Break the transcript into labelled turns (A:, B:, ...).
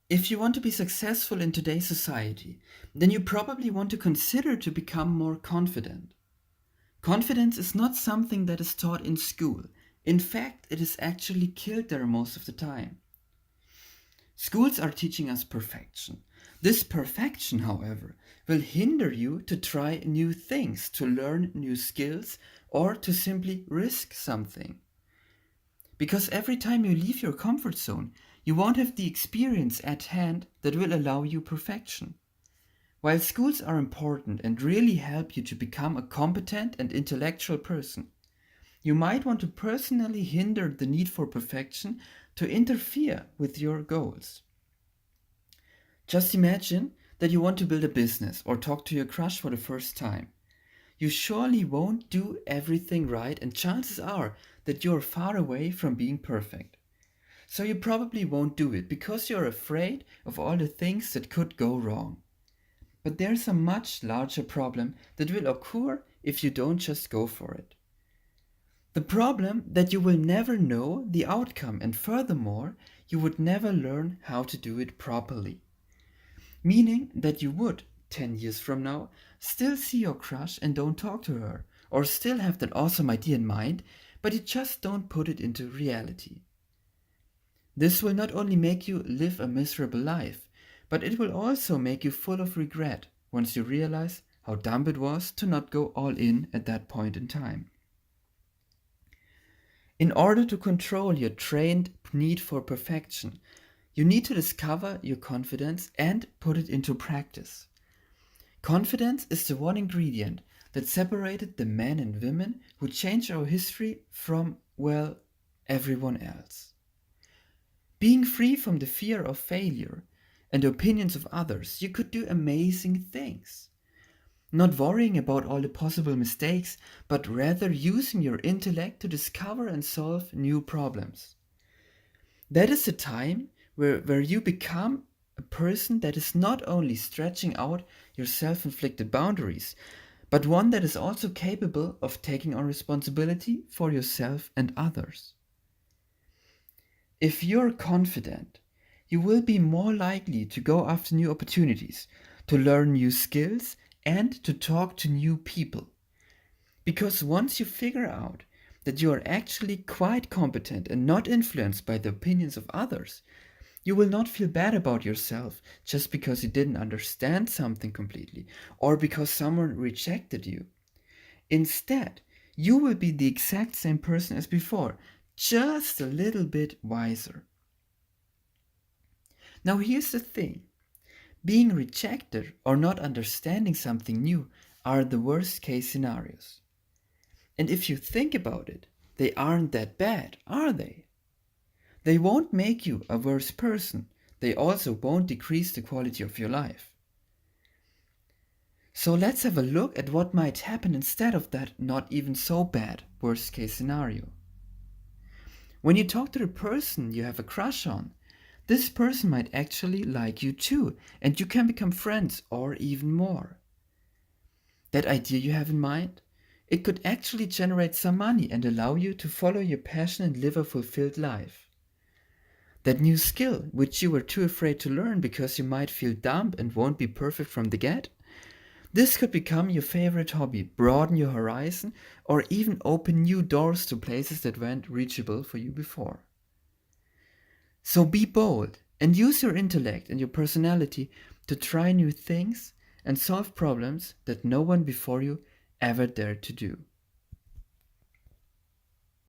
A: If you want to be successful in today's society, then you probably want to consider to become more confident. Confidence is not something that is taught in school. In fact, it is actually killed there most of the time. Schools are teaching us perfection. This perfection, however, will hinder you to try new things, to learn new skills, or to simply risk something. Because every time you leave your comfort zone, you won't have the experience at hand that will allow you perfection. While schools are important and really help you to become a competent and intellectual person, you might want to personally hinder the need for perfection to interfere with your goals. Just imagine that you want to build a business or talk to your crush for the first time. You surely won't do everything right, and chances are that you're far away from being perfect. So you probably won't do it because you're afraid of all the things that could go wrong. But there's a much larger problem that will occur if you don't just go for it. The problem that you will never know the outcome, and furthermore, you would never learn how to do it properly. Meaning that you would, 10 years from now, still see your crush and don't talk to her, or still have that awesome idea in mind, but you just don't put it into reality. This will not only make you live a miserable life, but it will also make you full of regret once you realize how dumb it was to not go all in at that point in time. In order to control your trained need for perfection, you need to discover your confidence and put it into practice. Confidence is the one ingredient that separated the men and women who changed our history from, well, everyone else. Being free from the fear of failure and the opinions of others, you could do amazing things. Not worrying about all the possible mistakes, but rather using your intellect to discover and solve new problems. That is the time where you become a person that is not only stretching out your self inflicted boundaries, but one that is also capable of taking on responsibility for yourself and others. If you're confident, you will be more likely to go after new opportunities, to learn new skills, and to talk to new people. Because once you figure out that you are actually quite competent and not influenced by the opinions of others, you will not feel bad about yourself just because you didn't understand something completely or because someone rejected you. Instead, you will be the exact same person as before, just a little bit wiser. Now, here's the thing: being rejected or not understanding something new are the worst case scenarios. And if you think about it, they aren't that bad, are they? They won't make you a worse person. They also won't decrease the quality of your life. So let's have a look at what might happen instead of that not even so bad worst case scenario. When you talk to the person you have a crush on, this person might actually like you too, and you can become friends or even more. That idea you have in mind, it could actually generate some money and allow you to follow your passion and live a fulfilled life. That new skill, which you were too afraid to learn because you might feel dumb and won't be perfect from the get, this could become your favorite hobby, broaden your horizon, or even open new doors to places that weren't reachable for you before. So be bold and use your intellect and your personality to try new things and solve problems that no one before you ever dared to do.